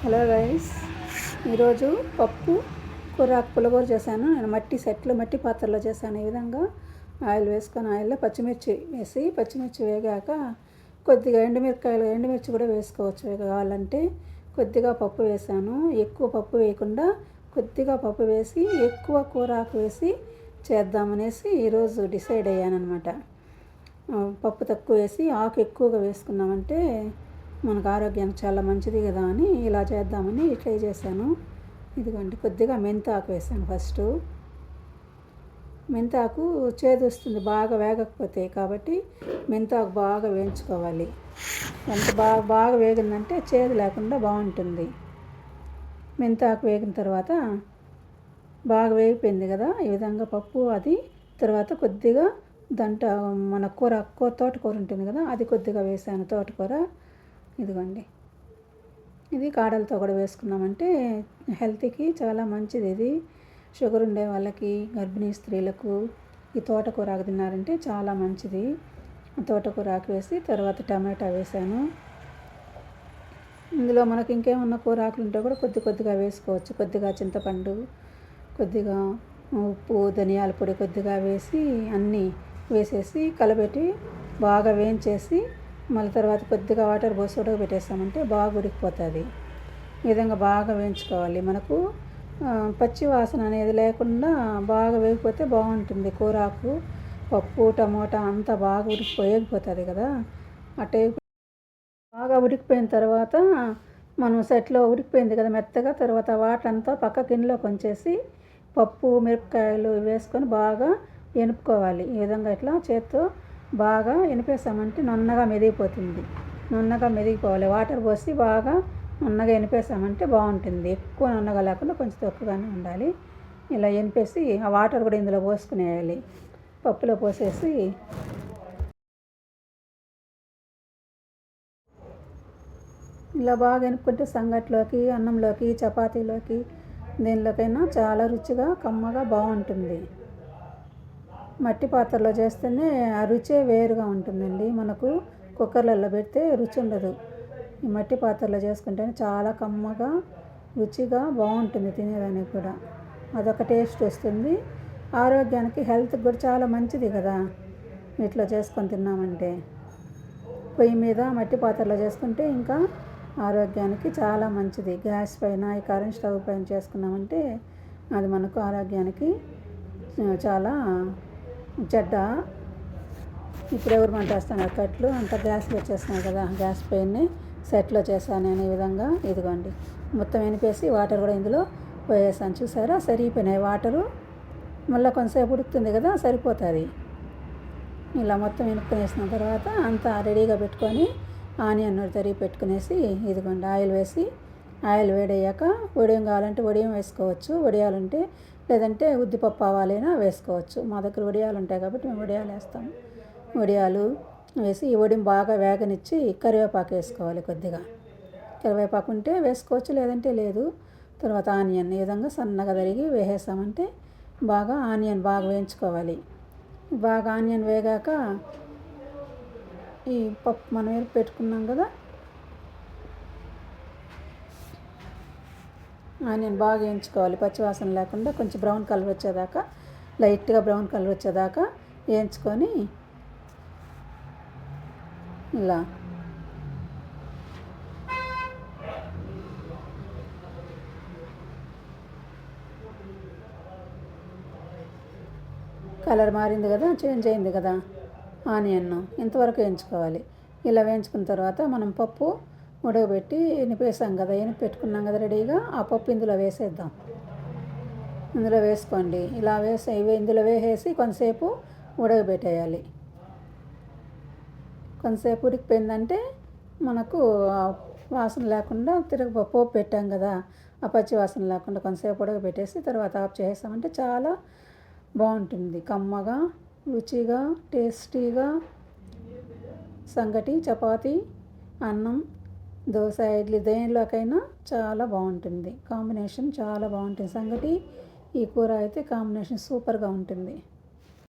Hello guys, ఈరోజు పప్పు కూర పులగూర చేశాను. నేను మట్టి పాత్రలో చేశాను. ఈ విధంగా ఆయిల్ వేసుకొని ఆయిల్లో పచ్చిమిర్చి వేసి పచ్చిమిర్చి వేగాక కొద్దిగా ఎండుమిర్చి కూడా వేసుకోవచ్చు కావాలంటే. కొద్దిగా పప్పు వేసాను, ఎక్కువ పప్పు వేయకుండా కొద్దిగా పప్పు వేసి ఎక్కువ కూరాకు వేసి చేద్దామనేసి ఈరోజు డిసైడ్ అయ్యానమాట. పప్పు తక్కువ వేసి ఆకు ఎక్కువగా వేసుకున్నామంటే మనకు ఆరోగ్యానికి చాలా మంచిది కదా అని ఇలా చేద్దామని ట్రై చేశాను. ఇదిగోండి, కొద్దిగా మెంతాకు వేసాను. ఫస్ట్ మెంతాకు చేదు వస్తుంది బాగా వేగకపోతే, కాబట్టి మెంతాకు బాగా వేయించుకోవాలి. ఎంత బాగా వేగిందంటే చేదు లేకుండా బాగుంటుంది. మెంతాకు వేగిన తర్వాత బాగా వేగిపోయింది కదా, ఈ విధంగా పప్పు అది తర్వాత కొద్దిగా మన తోటకూర ఉంటుంది కదా, అది కొద్దిగా వేసాను. తోటకూర ఇదిగోండి, ఇది కాడలతో కూడా వేసుకున్నామంటే హెల్త్కి చాలా మంచిది. ఇది షుగర్ ఉండే వాళ్ళకి, గర్భిణీ స్త్రీలకు ఈ తోటకూర ఆకు తిన్నారంటే చాలా మంచిది. తోటకూర ఆకు వేసి తర్వాత టమాటా వేసాను. ఇందులో మనకి ఇంకేమన్నా కూర ఆకులు ఉంటే కూడా కొద్దిగా వేసుకోవచ్చు. కొద్దిగా చింతపండు, కొద్దిగా ఉప్పు, ధనియాల పొడి కొద్దిగా వేసి అన్నీ వేసేసి కలబెట్టి బాగా వేయించేసి మళ్ళీ తర్వాత కొద్దిగా వాటర్ పోసి ఉడకబెట్టేసామంటే బాగా ఉడికిపోతుంది. ఈ విధంగా బాగా వేయించుకోవాలి. మనకు పచ్చి వాసన అనేది లేకుండా బాగా వేగిపోతే బాగుంటుంది. కూరాకు, పప్పు, టమోటా అంతా బాగా వేగిపోతుంది కదా. అట్టే బాగా ఉడికిపోయిన తర్వాత మనం సెట్లో ఉడికిపోయింది కదా మెత్తగా, తర్వాత వాటర్ అంతా పక్క గిన్నెలోకి వంచేసి పప్పు, మిరపకాయలు వేసుకొని బాగా ఎనుపుకోవాలి. ఈ విధంగా ఇట్లా చేత్తో బాగా ఎనిపేసామంటే నున్నగా మెదిగిపోతుంది. నున్నగా మెదిగిపోవాలి. వాటర్ పోసి బాగా నున్నగా ఎనిపేసామంటే బాగుంటుంది. ఎక్కువ నున్నగా లేకుండా కొంచెం తక్కువగానే ఉండాలి. ఇలా ఎనిపేసి ఆ వాటర్ కూడా ఇందులో పోసుకునేయాలి. పప్పులో పోసేసి ఇలా బాగా ఎనుపుకుంటే సంగట్లోకి, అన్నంలోకి, చపాతీలోకి, దేనిలోకైనా చాలా రుచిగా కమ్మగా బాగుంటుంది. మట్టి పాత్రలో చేస్తేనే ఆ రుచే వేరుగా ఉంటుందండి. మనకు కుక్కర్లలో పెడితే రుచి ఉండదు. ఈ మట్టి పాత్రలో చేసుకుంటేనే చాలా కమ్మగా రుచిగా బాగుంటుంది. తినేదానికి కూడా అదొక టేస్ట్ వస్తుంది. ఆరోగ్యానికి, హెల్త్కి కూడా చాలా మంచిది కదా ఇట్లా చేసుకొని తిన్నామంటే. పొయ్యి మీద మట్టి పాత్రలో చేసుకుంటే ఇంకా ఆరోగ్యానికి చాలా మంచిది. గ్యాస్ పైన, ఈ కరెంట్ స్టవ్ పైన చేసుకున్నామంటే అది మనకు ఆరోగ్యానికి చాలా చెడ్డ. ఇప్పుడు ఎవరు మంటేస్తున్నారు కట్లు, అంత గ్యాస్లో వచ్చేస్తున్నాయి కదా. గ్యాస్ పైనే సెట్లో చేశాను నేను. ఈ విధంగా ఇదిగోండి, మొత్తం ఎనిపేసి వాటర్ కూడా ఇందులో పోయేసాను. చూసారా, సరిపోయినాయి వాటరు. మళ్ళీ కొంతసేపు ఉడుకుతుంది కదా, సరిపోతుంది. ఇలా మొత్తం ఎనుక్కునేసిన తర్వాత అంతా రెడీగా పెట్టుకొని ఆనియన్ తరిగి పెట్టుకునేసి ఇదిగోండి ఆయిల్ వేసి, ఆయిల్ వేడయ్యాక వడియం కావాలంటే వడియం వేసుకోవచ్చు. వడియాలుంటే, లేదంటే ఉద్దిపప్పు ఆవాలైనా వేసుకోవచ్చు. మా దగ్గర వడియాలు ఉంటాయి కాబట్టి మేము వడియాలు వేస్తాము. వడియాలు వేసి ఈ వడియం బాగా వేగనిచ్చి కరివేపాకు వేసుకోవాలి. కొద్దిగా కరివేపాకు ఉంటే వేసుకోవచ్చు, లేదంటే లేదు. తర్వాత ఆనియన్ ఈ విధంగా సన్నగా తరిగి వేసేసామంటే బాగా ఆనియన్ బాగా వేయించుకోవాలి. బాగా ఆనియన్ వేగాక ఈ పప్పు మనం వేసి పెట్టుకున్నాం కదా, ఆనియన్ బాగా వేయించుకోవాలి. పచ్చివాసన లేకుండా కొంచెం బ్రౌన్ కలర్ వచ్చేదాకా, లైట్గా బ్రౌన్ కలర్ వచ్చేదాకా వేయించుకొని ఇలా కలర్ మారింది కదా, చేంజ్ అయింది కదా ఆనియన్, ఇంతవరకు వేయించుకోవాలి. ఇలా వేయించుకున్న తర్వాత మనం పప్పు ఉడకబెట్టి ఎనిపేసాం కదా, పెట్టుకున్నాం కదా రెడీగా, ఆ పప్పు ఇందులో వేసేద్దాం. ఇందులో వేసుకోండి. ఇలా ఇందులో వేసేసి కొంతసేపు ఉడకబెట్టేయాలి. కొంతసేపు ఉడికిపోయిందంటే మనకు వాసన లేకుండా పోపు పెట్టాం కదా, ఆ పచ్చి వాసన లేకుండా కొంతసేపు ఉడకబెట్టేసి తర్వాత ఆఫ్ చేసామంటే చాలా బాగుంటుంది. కమ్మగా, రుచిగా, టేస్టీగా సంగటి, చపాతీ, అన్నం, దోశ, ఇడ్లీ దేనిలోకైనా చాలా బాగుంటుంది. కాంబినేషన్ చాలా బాగుంటుంది. సంగటి, ఈ కూర అయితే కాంబినేషన్ సూపర్గా ఉంటుంది.